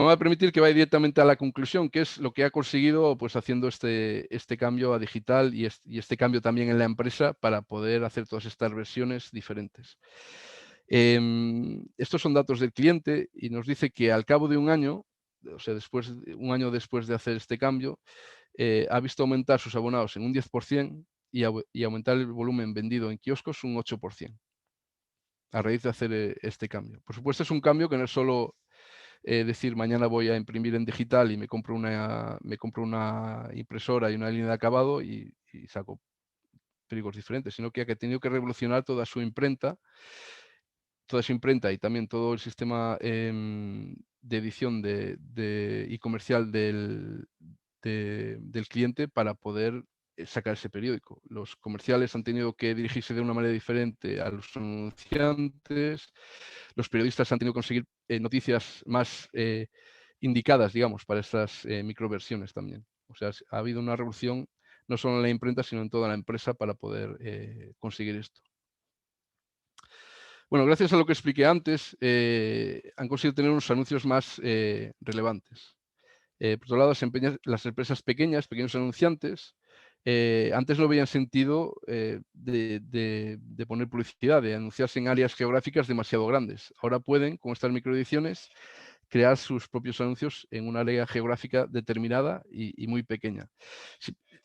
va a permitir que vaya directamente a la conclusión, que es lo que ha conseguido pues, haciendo este cambio a digital y este cambio también en la empresa para poder hacer todas estas versiones diferentes. Estos son datos del cliente y nos dice que al cabo de un año, o sea, un año después de hacer este cambio, ha visto aumentar sus abonados en un 10% y aumentar el volumen vendido en kioscos un 8% a raíz de hacer este cambio. Por supuesto, es un cambio que no es solo decir mañana voy a imprimir en digital y me compro una impresora y una línea de acabado y saco periódicos diferentes, sino que ha tenido que revolucionar toda su imprenta y también todo el sistema de edición y comercial del cliente para poder sacar ese periódico. Los comerciales han tenido que dirigirse de una manera diferente a los anunciantes, los periodistas han tenido que conseguir noticias más indicadas, digamos, para estas microversiones también. O sea, ha habido una revolución no solo en la imprenta, sino en toda la empresa para poder conseguir esto. Bueno, gracias a lo que expliqué antes, han conseguido tener unos anuncios más relevantes. Por otro lado, las empresas pequeños anunciantes, antes no veían sentido de poner publicidad, de anunciarse en áreas geográficas demasiado grandes. Ahora pueden, con estas microediciones, crear sus propios anuncios en un área geográfica determinada y muy pequeña.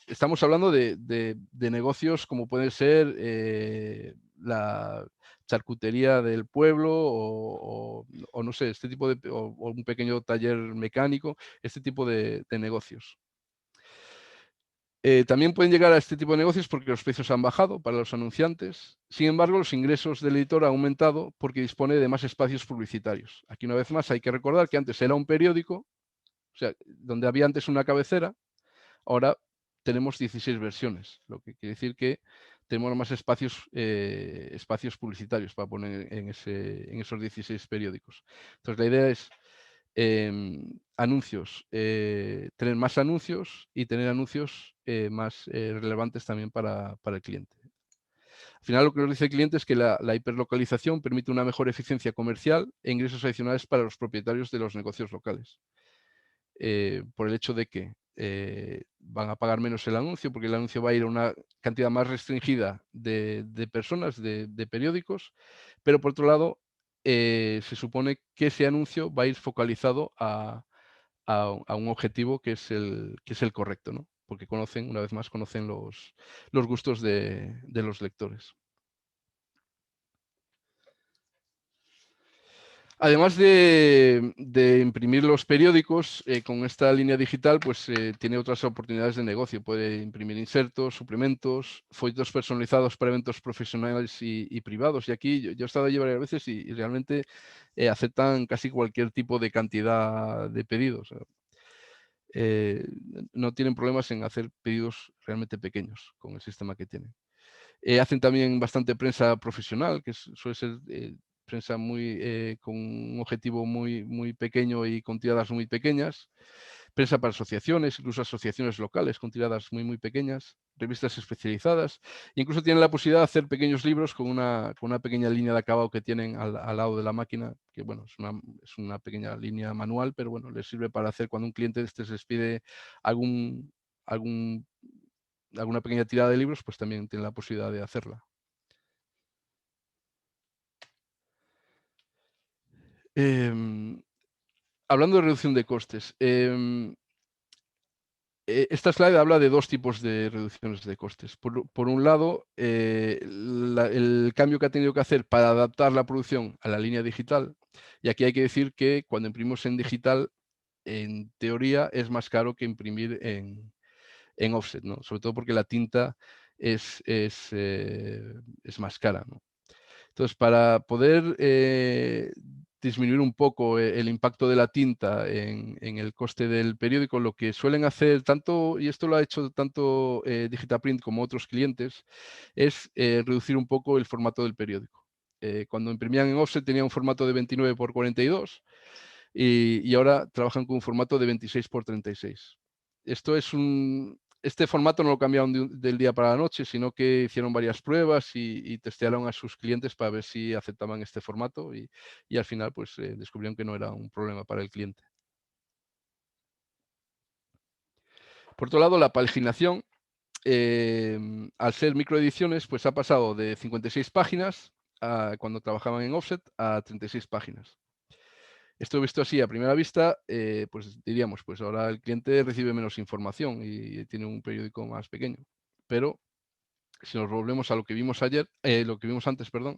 Estamos hablando de negocios como puede ser la charcutería del pueblo o no sé, este tipo o un pequeño taller mecánico, este tipo de negocios. También pueden llegar a este tipo de negocios porque los precios han bajado para los anunciantes. Sin embargo, los ingresos del editor han aumentado porque dispone de más espacios publicitarios. Aquí, una vez más, hay que recordar que antes era un periódico, o sea, donde había antes una cabecera, ahora tenemos 16 versiones, lo que quiere decir que tenemos más espacios publicitarios para poner en esos 16 periódicos. Entonces, la idea es tener más anuncios y tener anuncios más relevantes también para el cliente. Al final, lo que nos dice el cliente es que la hiperlocalización permite una mejor eficiencia comercial e ingresos adicionales para los propietarios de los negocios locales. Por el hecho de que van a pagar menos el anuncio, porque el anuncio va a ir a una cantidad más restringida de personas, de periódicos, pero por otro lado, se supone que ese anuncio va a ir focalizado a un objetivo que es el correcto, ¿no? Porque una vez más, conocen los gustos de los lectores. Además de imprimir los periódicos, con esta línea digital, pues tiene otras oportunidades de negocio. Puede imprimir insertos, suplementos, folletos personalizados para eventos profesionales y privados. Y aquí yo he estado allí varias veces y realmente aceptan casi cualquier tipo de cantidad de pedidos. Eh, no tienen problemas en hacer pedidos realmente pequeños con el sistema que tienen. Hacen también bastante prensa profesional, que suele ser prensa con un objetivo muy pequeño y con tiradas muy pequeñas. Prensa para asociaciones, incluso asociaciones locales con tiradas muy pequeñas, revistas especializadas. Incluso tienen la posibilidad de hacer pequeños libros con una pequeña línea de acabado que tienen al lado de la máquina, que bueno, es una pequeña línea manual, pero bueno, les sirve para hacer cuando un cliente les pide algún, algún alguna pequeña tirada de libros, pues también tiene la posibilidad de hacerla. Hablando de reducción de costes, esta slide habla de dos tipos de reducciones de costes. Por un lado, el cambio que ha tenido que hacer para adaptar la producción a la línea digital, y aquí hay que decir que cuando imprimimos en digital, en teoría es más caro que imprimir en offset, ¿no? Sobre todo porque la tinta es más cara, ¿no? Entonces, para poder disminuir un poco el impacto de la tinta en el coste del periódico, lo que suelen hacer tanto, y esto lo ha hecho tanto Digitaprint como otros clientes, es reducir un poco el formato del periódico. Cuando imprimían en offset tenía un formato de 29 por 42 y ahora trabajan con un formato de 26 por 36. Este formato no lo cambiaron del día para la noche, sino que hicieron varias pruebas y testearon a sus clientes para ver si aceptaban este formato y al final pues descubrieron que no era un problema para el cliente. Por otro lado, la paginación, al ser microediciones, pues ha pasado de 56 páginas cuando trabajaban en offset a 36 páginas. Esto visto así a primera vista, pues diríamos, pues ahora el cliente recibe menos información y tiene un periódico más pequeño. Pero si nos volvemos a lo que vimos ayer, lo que vimos antes, perdón,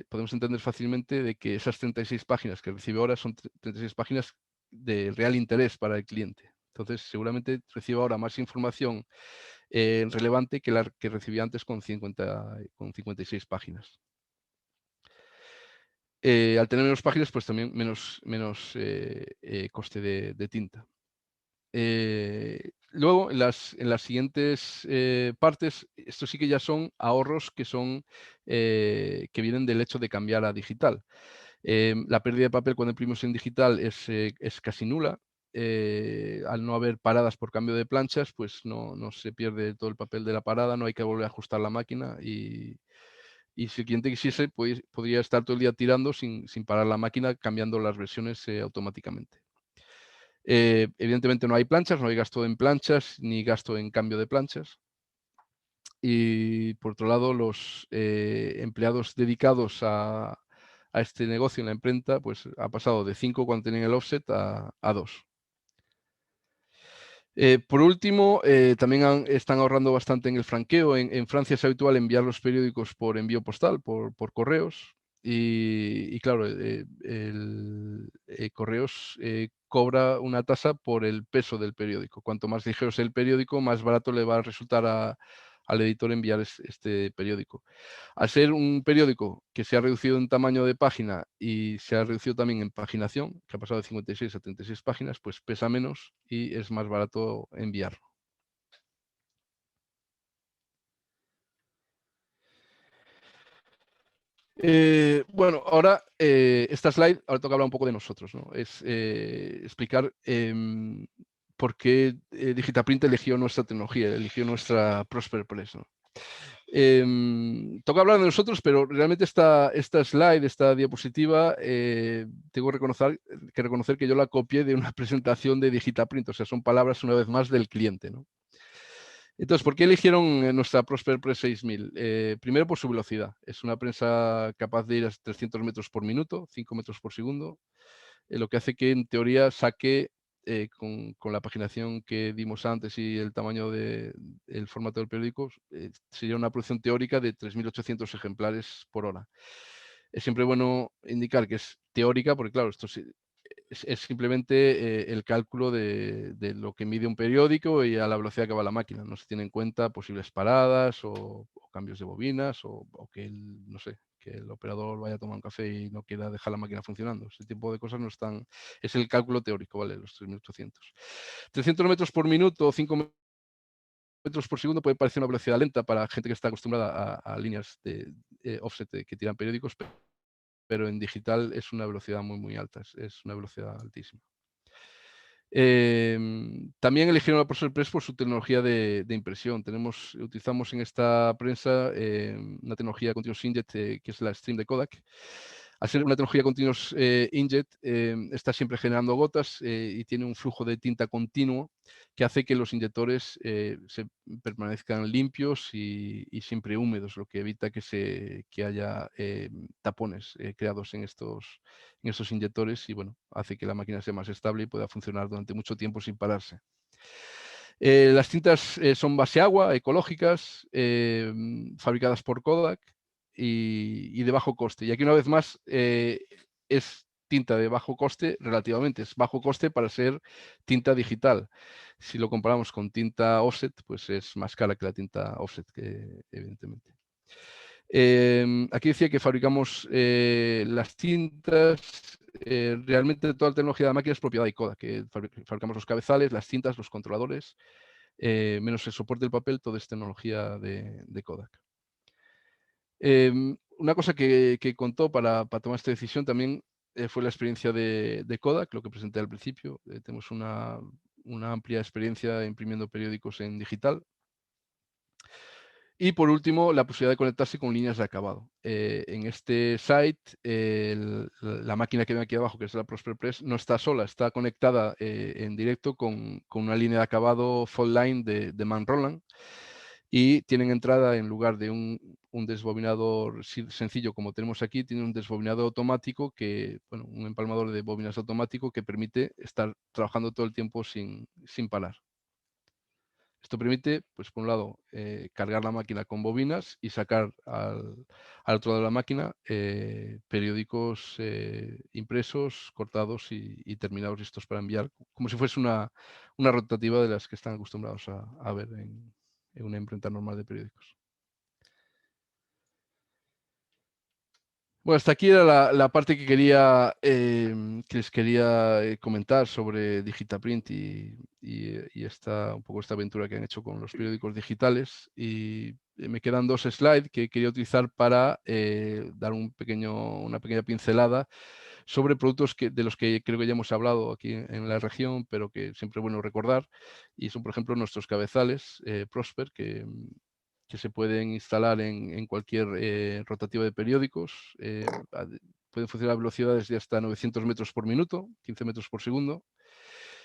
podemos entender fácilmente de que esas 36 páginas que recibe ahora son 36 páginas de real interés para el cliente. Entonces, seguramente recibe ahora más información relevante que la que recibía antes con 56 páginas. Al tener menos páginas, pues también menos coste de tinta. Luego, en las siguientes partes, esto sí que ya son ahorros que que vienen del hecho de cambiar a digital. La pérdida de papel cuando imprimimos en digital es casi nula. Al no haber paradas por cambio de planchas, pues no se pierde todo el papel de la parada, no hay que volver a ajustar la máquina y si el cliente quisiese, podría estar todo el día tirando sin parar la máquina, cambiando las versiones automáticamente. Evidentemente no hay planchas, no hay gasto en planchas ni gasto en cambio de planchas. Y por otro lado, los empleados dedicados a este negocio en la imprenta, pues ha pasado de 5 cuando tenían el offset a 2. Por último, también están ahorrando bastante en el franqueo. En Francia es habitual enviar los periódicos por envío postal, por correos. Y claro, Correos cobra una tasa por el peso del periódico. Cuanto más ligero sea el periódico, más barato le va a resultar al editor enviar este periódico. Al ser un periódico que se ha reducido en tamaño de página y se ha reducido también en paginación, que ha pasado de 56 a 36 páginas, pues pesa menos y es más barato enviarlo. Bueno, ahora esta slide, ahora toca hablar un poco de nosotros, ¿no? Es explicar por qué Digitaprint eligió nuestra tecnología, eligió nuestra Prosper Press, ¿no? Toca hablar de nosotros, pero realmente esta slide, esta diapositiva, tengo que reconocer que yo la copié de una presentación de Digitaprint, o sea, son palabras una vez más del cliente, ¿no? Entonces, ¿por qué eligieron nuestra Prosper Press 6000? Primero por su velocidad. Es una prensa capaz de ir a 300 metros por minuto, 5 metros por segundo, lo que hace que en teoría saque con la paginación que dimos antes y el tamaño del formato del periódico, sería una producción teórica de 3.800 ejemplares por hora. Es siempre bueno indicar que es teórica, porque claro, esto es simplemente el cálculo de lo que mide un periódico y a la velocidad que va la máquina. No se tiene en cuenta posibles paradas o cambios de bobinas o que no sé, que el operador vaya a tomar un café y no quiera dejar la máquina funcionando. Ese tipo de cosas no están. Es el cálculo teórico, ¿vale? Los 3.800. 300 metros por minuto o 5 metros por segundo puede parecer una velocidad lenta para gente que está acostumbrada a líneas de offset que tiran periódicos, pero en digital es una velocidad muy, muy alta. Es una velocidad altísima. También eligieron la Prosper Press por su tecnología de impresión. Utilizamos en esta prensa una tecnología Continuous Inkjet que es la Stream de Kodak. Al ser una tecnología Continuous Inkjet, está siempre generando gotas y tiene un flujo de tinta continuo que hace que los inyectores permanezcan limpios y siempre húmedos, lo que evita que haya tapones creados en estos inyectores y bueno, hace que la máquina sea más estable y pueda funcionar durante mucho tiempo sin pararse. Las tintas son base agua, ecológicas, fabricadas por Kodak y de bajo coste. Y aquí una vez más es tinta de bajo coste, relativamente, es bajo coste para ser tinta digital. Si lo comparamos con tinta offset, pues es más cara que la tinta offset, evidentemente. Aquí decía que fabricamos las cintas. Realmente toda la tecnología de la máquina es propiedad de Kodak, que fabricamos los cabezales, las cintas, los controladores, menos el soporte del papel, todo es tecnología de Kodak. Una cosa que contó para tomar esta decisión también fue la experiencia de Kodak, lo que presenté al principio. Tenemos una amplia experiencia imprimiendo periódicos en digital. Y por último, la posibilidad de conectarse con líneas de acabado. En este site, la máquina que ven aquí abajo, que es la ProsperPress, no está sola, está conectada en directo con una línea de acabado fault line de Manroland, y tienen entrada, en lugar de un desbobinador sencillo como tenemos aquí, tiene un desbobinador automático, bueno, un empalmador de bobinas automático que permite estar trabajando todo el tiempo sin parar. Esto permite, pues por un lado, cargar la máquina con bobinas y sacar al otro lado de la máquina periódicos impresos, cortados y terminados, listos para enviar, como si fuese una rotativa de las que están acostumbrados a ver en una imprenta normal de periódicos. Bueno, hasta aquí era la parte que les quería comentar sobre Digitaprint y un poco esta aventura que han hecho con los periódicos digitales. Y me quedan 2 slides que quería utilizar para dar una pequeña pincelada sobre productos de los que creo que ya hemos hablado aquí en la región, pero que siempre es bueno recordar. Y son, por ejemplo, nuestros cabezales Prosper, que se pueden instalar en cualquier rotativa de periódicos. Pueden funcionar a velocidades de hasta 900 metros por minuto, 15 metros por segundo.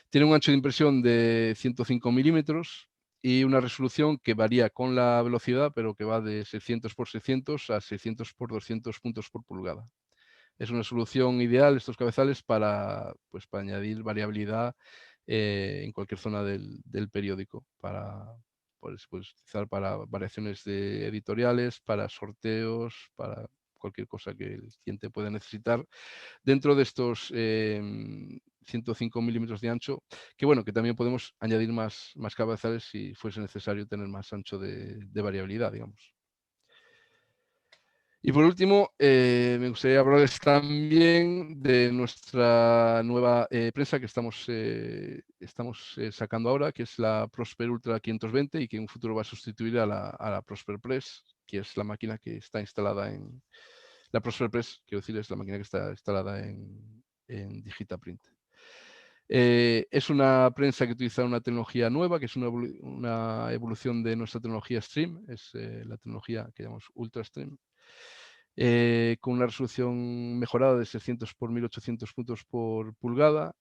Tiene un ancho de impresión de 105 milímetros y una resolución que varía con la velocidad, pero que va de 600 por 600 a 600 por 200 puntos por pulgada. Es una solución ideal, estos cabezales, pues, para añadir variabilidad en cualquier zona del periódico, pues, utilizar para variaciones editoriales, para sorteos, para cualquier cosa que el cliente pueda necesitar dentro de estos 105 milímetros de ancho, que bueno, que también podemos añadir más cabezales si fuese necesario tener más ancho de variabilidad, digamos. Y por último, me gustaría hablarles también de nuestra nueva prensa que estamos sacando ahora, que es la Prosper Ultra 520, y que en un futuro va a sustituir a la Prosper Press, que es la máquina que está instalada en... La Prosper Press, quiero decir, es la máquina que está instalada en Digitaprint. Es una prensa que utiliza una tecnología nueva, que es una evolución de nuestra tecnología Stream, es la tecnología que llamamos UltraStream, con una resolución mejorada de 600 por 1800 puntos por pulgada,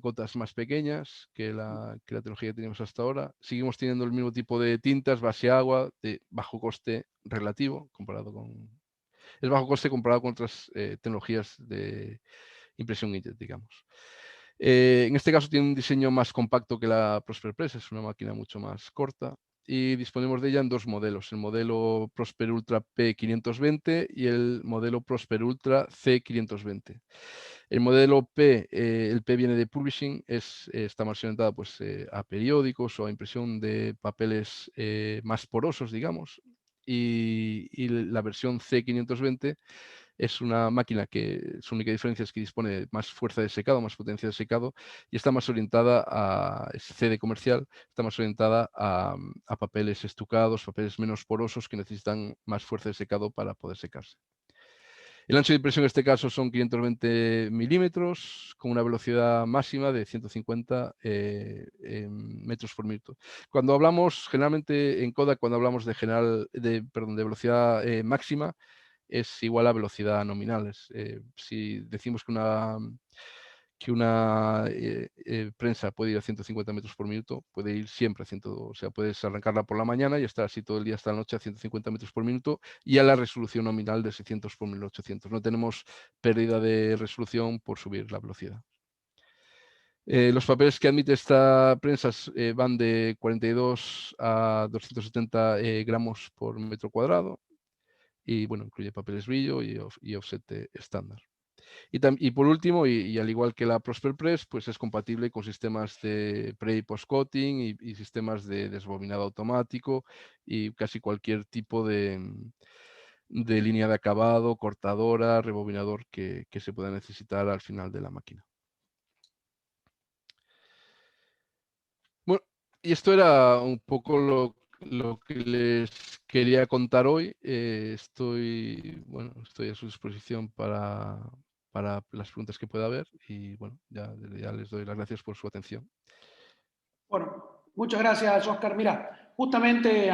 gotas más pequeñas que la tecnología que teníamos hasta ahora. Seguimos teniendo el mismo tipo de tintas, base agua, de bajo coste relativo, es bajo coste comparado con otras tecnologías de impresión inkjet, digamos. En este caso tiene un diseño más compacto que la Prosper Press, es una máquina mucho más corta, y disponemos de ella en 2 modelos, el modelo Prosper Ultra P520 y el modelo Prosper Ultra C520. El modelo P, el P viene de Publishing, está más orientada, pues, a periódicos o a impresión de papeles más porosos, digamos, y la versión C520 es una máquina que su única diferencia es que dispone de más fuerza de secado, más potencia de secado, y está más orientada es C de comercial, está más orientada a papeles estucados, papeles menos porosos que necesitan más fuerza de secado para poder secarse. El ancho de impresión en este caso son 520 milímetros, con una velocidad máxima de 150 metros por minuto. Cuando hablamos, generalmente en Kodak, cuando hablamos de velocidad máxima, es igual a velocidad nominal. Si decimos que una prensa puede ir a 150 metros por minuto, puede ir siempre a 100, o sea, puedes arrancarla por la mañana y estar así todo el día hasta la noche a 150 metros por minuto y a la resolución nominal de 600 por 1800. No tenemos pérdida de resolución por subir la velocidad. Los papeles que admite esta prensa van de 42 a 270 gramos por metro cuadrado. Y bueno, incluye papeles brillo y offset estándar. Y por último, y al igual que la Prosper Press, pues es compatible con sistemas de pre y post-coating y sistemas de desbobinado automático y casi cualquier tipo de línea de acabado, cortadora, rebobinador que se pueda necesitar al final de la máquina. Bueno, y esto era un poco lo que les quería contar hoy. Estoy a su disposición para las preguntas que pueda haber y bueno, ya les doy las gracias por su atención. Bueno, muchas gracias, Oscar. Mira, justamente